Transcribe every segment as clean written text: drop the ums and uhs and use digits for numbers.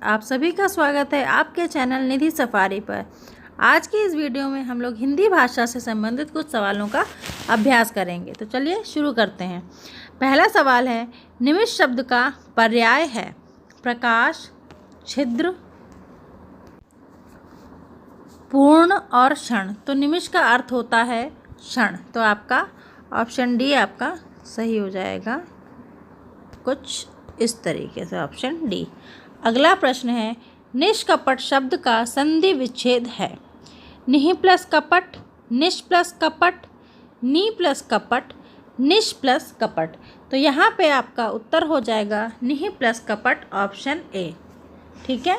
आप सभी का स्वागत है आपके चैनल निधि सफारी पर। आज की इस वीडियो में हम लोग हिंदी भाषा से संबंधित कुछ सवालों का अभ्यास करेंगे। तो चलिए शुरू करते हैं। पहला सवाल है, निमिष शब्द का पर्याय है प्रकाश, छिद्र, पूर्ण और क्षण। तो निमिष का अर्थ होता है क्षण। तो आपका ऑप्शन डी आपका सही हो जाएगा, कुछ इस तरीके से, ऑप्शन डी। अगला प्रश्न है, निष्कपट शब्द का संधि विच्छेद है निहि प्लस कपट, निष् प्लस कपट, नी प्लस कपट, निष् प्लस कपट। तो यहाँ पे आपका उत्तर हो जाएगा निहि प्लस कपट, ऑप्शन ए। ठीक है,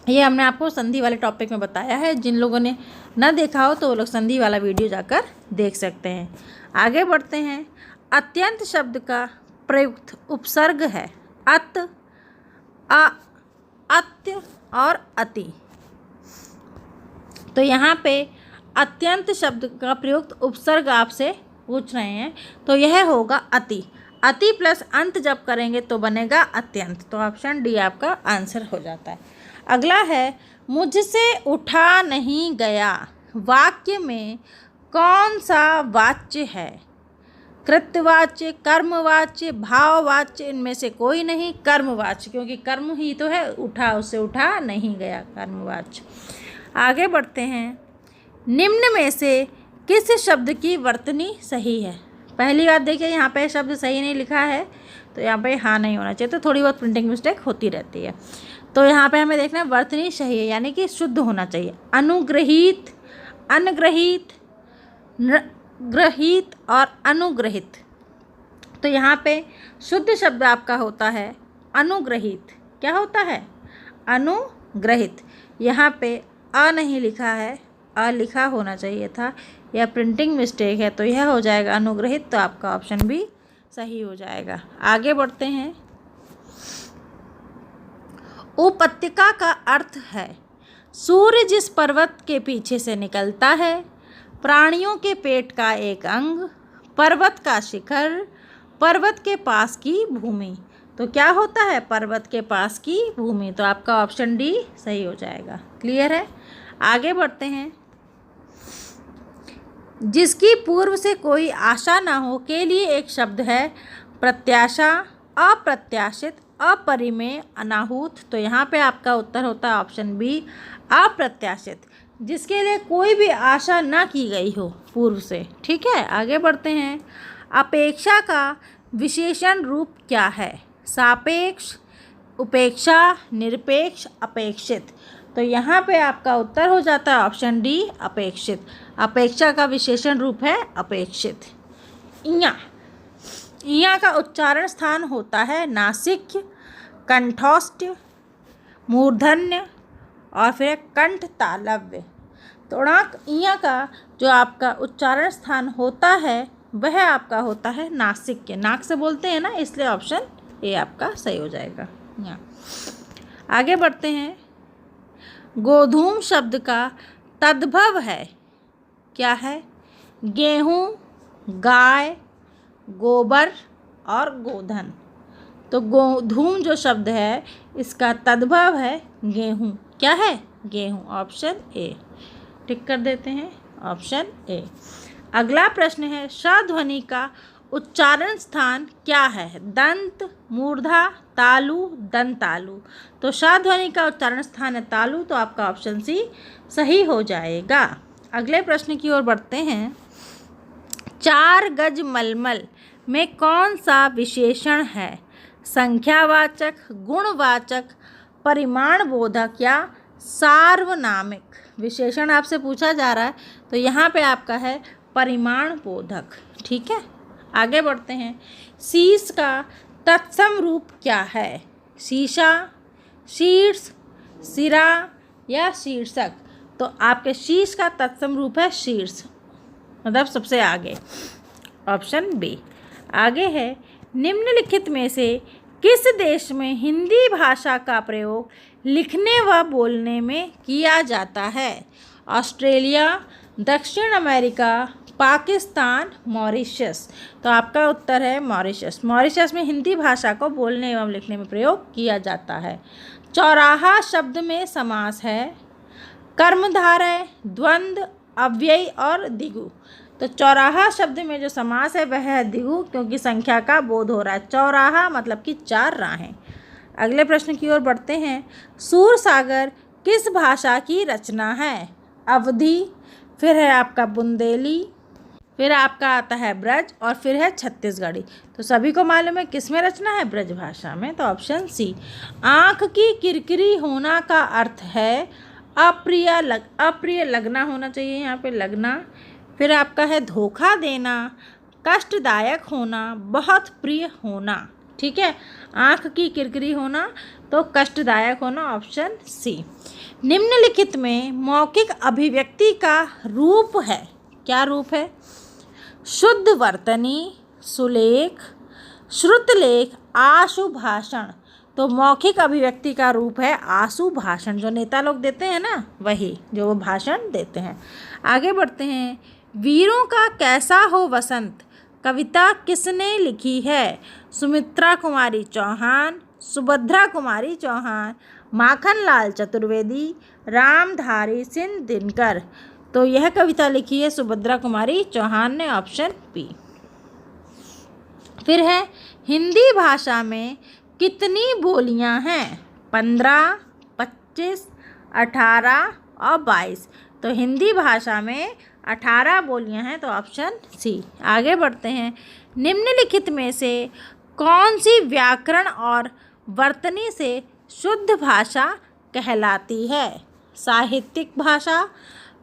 ये हमने आपको संधि वाले टॉपिक में बताया है। जिन लोगों ने न देखा हो तो वो लोग संधि वाला वीडियो जाकर देख सकते हैं। आगे बढ़ते हैं। अत्यंत शब्द का प्रयुक्त उपसर्ग है अत, अत्य और अति। तो यहाँ पे अत्यंत शब्द का प्रयुक्त उपसर्ग आपसे पूछ रहे हैं, तो यह होगा अति। अति प्लस अंत जब करेंगे तो बनेगा अत्यंत। तो ऑप्शन डी आपका आंसर हो जाता है। अगला है, मुझसे उठा नहीं गया वाक्य में कौन सा वाच्य है? कृत्यवाच्य, कर्मवाच्य, भाववाच्य, इनमें से कोई नहीं। कर्मवाच्य, क्योंकि कर्म ही तो है, उठा, उससे उठा नहीं गया, कर्मवाच्य। आगे बढ़ते हैं। निम्न में से किस शब्द की वर्तनी सही है? पहली बात देखिए, यहाँ पे शब्द सही नहीं लिखा है, तो यहाँ पे हाँ नहीं होना चाहिए। तो थोड़ी बहुत प्रिंटिंग मिस्टेक होती रहती है। तो यहाँ पे हमें देखना है वर्तनी सही है, यानी कि शुद्ध होना चाहिए। अनुग्रहित, अनग्रहित, ग्रहित और अनुग्रहित। तो यहाँ पे शुद्ध शब्द आपका होता है अनुग्रहित। क्या होता है? अनुग्रहित। यहाँ पे अ नहीं लिखा है, अ लिखा होना चाहिए था, यह प्रिंटिंग मिस्टेक है, तो यह हो जाएगा अनुग्रहित। तो आपका ऑप्शन भी सही हो जाएगा। आगे बढ़ते हैं। उपत्यका का अर्थ है सूर्य जिस पर्वत के पीछे से निकलता है, प्राणियों के पेट का एक अंग, पर्वत का शिखर, पर्वत के पास की भूमि। तो क्या होता है? पर्वत के पास की भूमि। तो आपका ऑप्शन डी सही हो जाएगा। क्लियर है? आगे बढ़ते हैं। जिसकी पूर्व से कोई आशा ना हो के लिए एक शब्द है प्रत्याशा, अप्रत्याशित, अपरिमेय, अनाहूत। तो यहाँ पे आपका उत्तर होता है ऑप्शन बी, अप्रत्याशित, जिसके लिए कोई भी आशा ना की गई हो पूर्व से। ठीक है, आगे बढ़ते हैं। अपेक्षा का विशेषण रूप क्या है? सापेक्ष, उपेक्षा, निरपेक्ष, अपेक्षित। तो यहाँ पे आपका उत्तर हो जाता है ऑप्शन डी, अपेक्षित। अपेक्षा का विशेषण रूप है अपेक्षित। इया, इया का उच्चारण स्थान होता है नासिक, कंठोष्ठ, मूर्धन्य और फिर कंठ तालव्य। तो इया का जो आपका उच्चारण स्थान होता है वह आपका होता है नासिक के, नाक से बोलते हैं ना, इसलिए ऑप्शन ए आपका सही हो जाएगा। यहाँ आगे बढ़ते हैं। गोधूम शब्द का तद्भव है क्या है? गेहूँ, गाय, गोबर और गोधन। तो गोधूम जो शब्द है इसका तद्भव है गेहूँ। क्या है? गेहूँ। ऑप्शन ए टिक कर देते हैं, ऑप्शन ए। अगला प्रश्न है, श ध्वनि का उच्चारण स्थान क्या है? दंत, मूर्धा, तालु, दंतालु। तो श ध्वनि का उच्चारण स्थान है तालु। तो आपका ऑप्शन सी सही हो जाएगा। अगले प्रश्न की ओर बढ़ते हैं। 4 गज मलमल में कौन सा विशेषण है? संख्यावाचक, गुणवाचक, परिमाण बोधक या सार्वनामिक। विशेषण आपसे पूछा जा रहा है, तो यहाँ पे आपका है परिमाण बोधक। ठीक है, आगे बढ़ते हैं। शीर्ष का तत्सम रूप क्या है? शीशा, शीर्ष, सिरा या शीर्षक। तो आपके शीर्ष का तत्सम रूप है शीर्ष, मतलब सबसे आगे, ऑप्शन बी। आगे है, निम्नलिखित में से किस देश में हिंदी भाषा का प्रयोग लिखने व बोलने में किया जाता है? ऑस्ट्रेलिया, दक्षिण अमेरिका, पाकिस्तान, मॉरिशस। तो आपका उत्तर है मॉरिशस। मॉरिशस में हिंदी भाषा को बोलने एवं लिखने में प्रयोग किया जाता है। चौराहा शब्द में समास है कर्मधारय, द्वंद्व, अव्ययी और द्विगु। तो चौराहा शब्द में जो समास है वह है द्विगु, क्योंकि संख्या का बोध हो रहा है। चौराहा मतलब कि 4 राहें। अगले प्रश्न की ओर बढ़ते हैं। सूरसागर किस भाषा की रचना है? अवधी, फिर है आपका बुंदेली, फिर आपका आता है ब्रज और फिर है छत्तीसगढ़ी। तो सभी को मालूम है किस में रचना है? ब्रज भाषा में। तो ऑप्शन सी। आँख की किरकिरी होना का अर्थ है अप्रिय लगना होना चाहिए यहाँ पे, लगना। फिर आपका है धोखा देना, कष्टदायक होना, बहुत प्रिय होना। ठीक है, आँख की किरकिरी होना तो कष्टदायक होना, ऑप्शन सी। निम्नलिखित में मौखिक अभिव्यक्ति का रूप है, क्या रूप है? शुद्ध वर्तनी, सुलेख, श्रुतलेख, आशु भाषण। तो मौखिक अभिव्यक्ति का रूप है आशु भाषण, जो नेता लोग देते हैं ना, वही जो वो भाषण देते हैं। आगे बढ़ते हैं। वीरों का कैसा हो वसंत कविता किसने लिखी है? सुमित्रा कुमारी चौहान, सुभद्रा कुमारी चौहान, माखनलाल चतुर्वेदी, रामधारी सिंह दिनकर। तो यह कविता लिखी है सुभद्रा कुमारी चौहान ने, ऑप्शन बी। फिर है हिंदी भाषा में कितनी बोलियां हैं? 15, 25, 18 और 22। तो हिंदी भाषा में 18 बोलियां हैं, तो ऑप्शन सी। आगे बढ़ते हैं। निम्नलिखित में से कौन सी व्याकरण और वर्तनी से शुद्ध भाषा कहलाती है? साहित्यिक भाषा,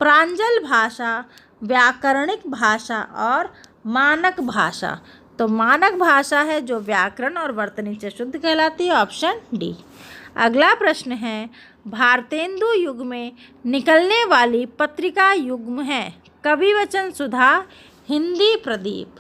प्रांजल भाषा, व्याकरणिक भाषा और मानक भाषा। तो मानक भाषा है जो व्याकरण और वर्तनी से शुद्ध कहलाती है, ऑप्शन डी। अगला प्रश्न है। भारतेंदु युग में निकलने वाली पत्रिका युग्म है? कविवचन सुधा, हिंदी प्रदीप,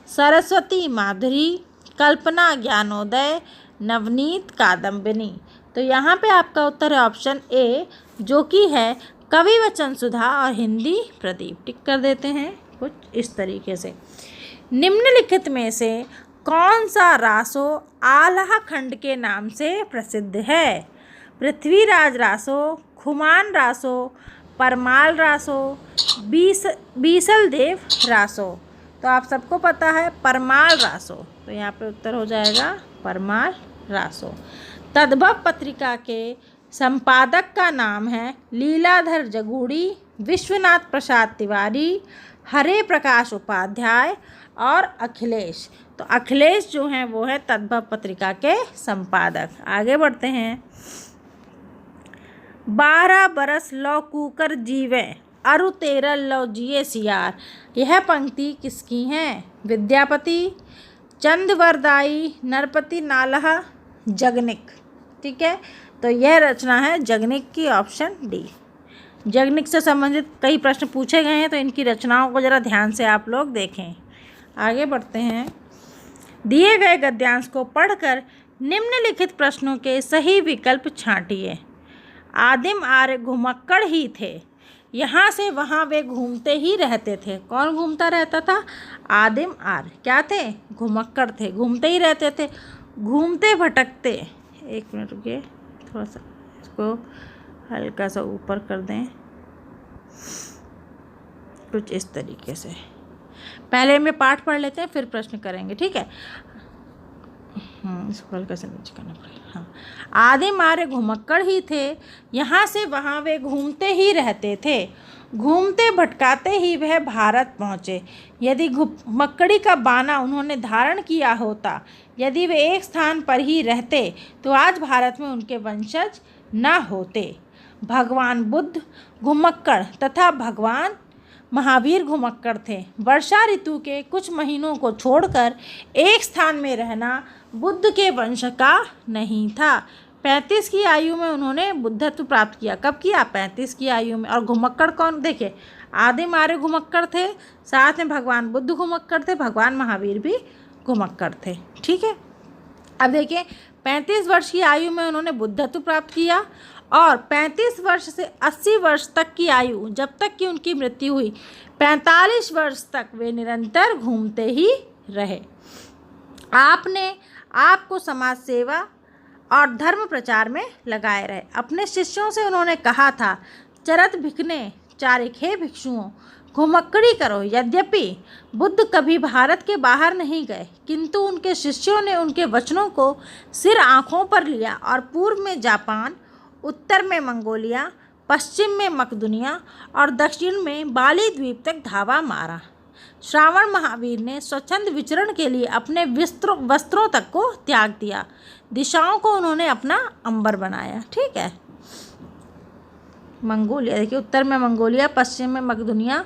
सरस्वती माधुरी, कल्पना ज्ञानोदय, नवनीत कादम्बिनी। तो यहाँ पे आपका उत्तर है ऑप्शन ए, जो कि है कविवचन सुधा और हिंदी प्रदीप। टिक कर देते हैं कुछ इस तरीके से। निम्नलिखित में से कौन सा रासो आल्हा खंड के नाम से प्रसिद्ध है? पृथ्वीराज रासो, खुमान रासो, परमाल रासो, बीसलदेव रासो। तो आप सबको पता है परमाल रासो, तो यहाँ पे उत्तर हो जाएगा परमाल रासो। तद्भव पत्रिका के संपादक का नाम है लीलाधर जगूड़ी, विश्वनाथ प्रसाद तिवारी, हरे प्रकाश उपाध्याय और अखिलेश। तो अखिलेश जो हैं वो है तद्भव पत्रिका के संपादक। आगे बढ़ते हैं। 12 बरस लौ कूकर जीवे, अरु 13 लौ जिए सियार। यह पंक्ति किसकी है? विद्यापति, चंदवरदाई, नरपति नालह, जगनिक। ठीक है, तो यह रचना है जगनिक की, ऑप्शन डी। जगनिक से संबंधित कई प्रश्न पूछे गए हैं, तो इनकी रचनाओं को ज़रा ध्यान से आप लोग देखें। आगे बढ़ते हैं। दिए गए गद्यांश को पढ़कर निम्नलिखित प्रश्नों के सही विकल्प छांटिए। आदिम आर्य घुमक्कड़ ही थे, यहाँ से वहाँ वे घूमते ही रहते थे। कौन घूमता रहता था? आदिम आर्य क्या थे? घुमक्कड़ थे, घूमते ही रहते थे, घूमते भटकते। एक मिनट रुकिए, थोड़ा सा इसको हल्का सा ऊपर कर दें, कुछ इस तरीके से। पहले में पाठ पढ़ लेते हैं, फिर प्रश्न करेंगे, ठीक है। इसको हल्का सा नीचे करना पड़ेगा। हाँ, आदिम आर्य घुमक्कड़ ही थे, यहाँ से वहाँ वे घूमते ही रहते थे, घूमते भटकाते ही वह भारत पहुँचे। यदि घुमक्कड़ी का बाना उन्होंने धारण किया होता, यदि वे एक स्थान पर ही रहते, तो आज भारत में उनके वंशज न होते। भगवान बुद्ध घुमक्कड़ तथा भगवान महावीर घुमक्कड़ थे। वर्षा ऋतु के कुछ महीनों को छोड़कर एक स्थान में रहना बुद्ध के वंश का नहीं था। 35 की आयु में उन्होंने बुद्धत्व प्राप्त किया। कब किया? 35 की आयु में। और घुमक्कड़ कौन? देखिए, आदिम आर्य घुमक्कड़ थे, साथ में भगवान बुद्ध घुमक्कड़ थे, भगवान महावीर भी घुमक्कड़ थे। ठीक है, अब देखिए 35 वर्ष की आयु में उन्होंने बुद्धत्व प्राप्त किया और 35 वर्ष से 80 वर्ष तक की आयु, जब तक कि उनकी मृत्यु हुई, 45 वर्ष तक वे निरंतर घूमते ही रहे। आपने आपको समाज सेवा और धर्म प्रचार में लगाए रहे। अपने शिष्यों से उन्होंने कहा था, चरत भिखने चारिक हे भिक्षुओं, घुमक्कड़ी करो। यद्यपि बुद्ध कभी भारत के बाहर नहीं गए, किंतु उनके शिष्यों ने उनके वचनों को सिर आँखों पर लिया और पूर्व में जापान, उत्तर में मंगोलिया, पश्चिम में मकदूनिया और दक्षिण में बाली द्वीप तक धावा मारा। श्रावण महावीर ने स्वच्छंद विचरण के लिए अपने वस्त्रों तक को त्याग दिया। दिशाओं को उन्होंने अपना अंबर बनाया। ठीक है, मंगोलिया देखिए, उत्तर में मंगोलिया, पश्चिम में मकदूनिया,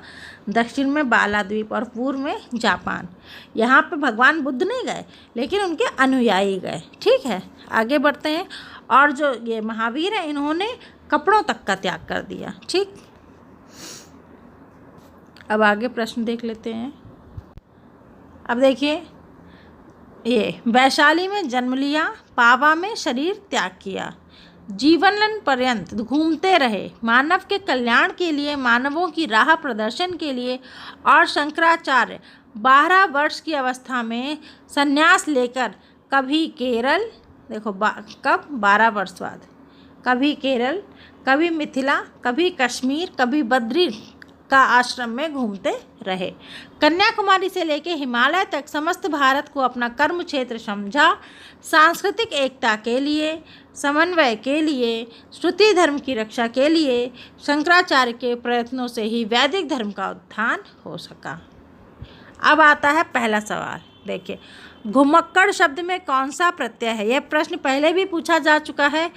दक्षिण में बाला द्वीप और पूर्व में जापान। यहाँ पे भगवान बुद्ध नहीं गए, लेकिन उनके अनुयायी गए। ठीक है, आगे बढ़ते हैं। और जो ये महावीर हैं, इन्होंने कपड़ों तक का त्याग कर दिया। ठीक, अब आगे प्रश्न देख लेते हैं। अब देखिए, ये वैशाली में जन्म लिया, पावा में शरीर त्याग किया, जीवन पर्यंत घूमते रहे, मानव के कल्याण के लिए, मानवों की राह प्रदर्शन के लिए, और शंकराचार्य 12 वर्ष की अवस्था में संन्यास लेकर कभी केरल, देखो कब 12 वर्ष बाद, कभी केरल, कभी मिथिला, कभी कश्मीर, कभी बद्री का आश्रम में घूमते रहे। कन्याकुमारी से लेकर हिमालय तक समस्त भारत को अपना कर्म क्षेत्र समझा। सांस्कृतिक एकता के लिए, समन्वय के लिए, श्रुति धर्म की रक्षा के लिए शंकराचार्य के प्रयत्नों से ही वैदिक धर्म का उत्थान हो सका। अब आता है पहला सवाल। देखिए, घुमक्कड़ शब्द में कौन सा प्रत्यय है? यह प्रश्न पहले भी पूछा जा चुका है,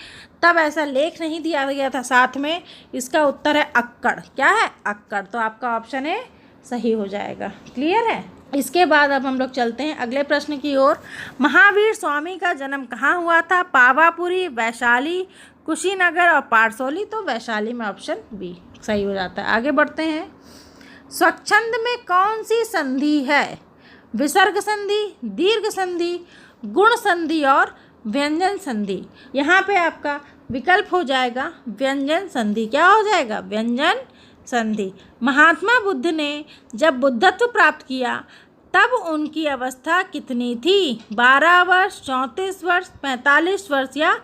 तब ऐसा लेख नहीं दिया गया था साथ में। इसका उत्तर है अक्कड़। क्या है? अक्कड़। तो आपका ऑप्शन है सही हो जाएगा। क्लियर है? इसके बाद अब हम लोग चलते हैं अगले प्रश्न की ओर। महावीर स्वामी का जन्म कहाँ हुआ था? पावापुरी, वैशाली, कुशीनगर और पारसोली। तो वैशाली में ऑप्शन बी सही हो जाता है। आगे बढ़ते हैं। स्वच्छंद में कौन सी संधि है? विसर्ग संधि, दीर्घ संधि, गुण संधि और व्यंजन संधि। यहाँ पे आपका विकल्प हो जाएगा व्यंजन संधि। क्या हो जाएगा? व्यंजन संधि। महात्मा बुद्ध ने जब बुद्धत्व प्राप्त किया तब उनकी अवस्था कितनी थी? 12 वर्ष, 34 वर्ष, 45 वर्ष या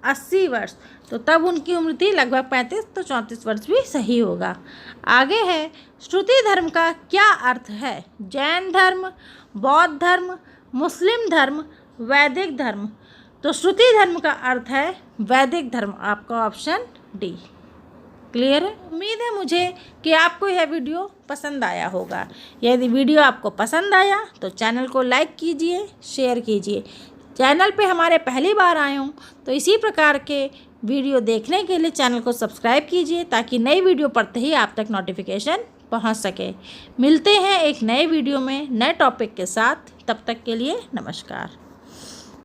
80 वर्ष। तो तब उनकी उम्र थी लगभग 35, तो 34 वर्ष भी सही होगा। आगे है, श्रुति धर्म का क्या अर्थ है? जैन धर्म, बौद्ध धर्म, मुस्लिम धर्म, वैदिक धर्म। तो श्रुति धर्म का अर्थ है वैदिक धर्म। आपका ऑप्शन डी। क्लियर है? उम्मीद है मुझे कि आपको यह वीडियो पसंद आया होगा। यदि वीडियो आपको पसंद आया तो चैनल को लाइक कीजिए, शेयर कीजिए। चैनल पे हमारे पहली बार आए हों तो इसी प्रकार के वीडियो देखने के लिए चैनल को सब्सक्राइब कीजिए, ताकि नई वीडियो पड़ते ही आप तक नोटिफिकेशन पहुंच सके। मिलते हैं एक नए वीडियो में नए टॉपिक के साथ। तब तक के लिए नमस्कार।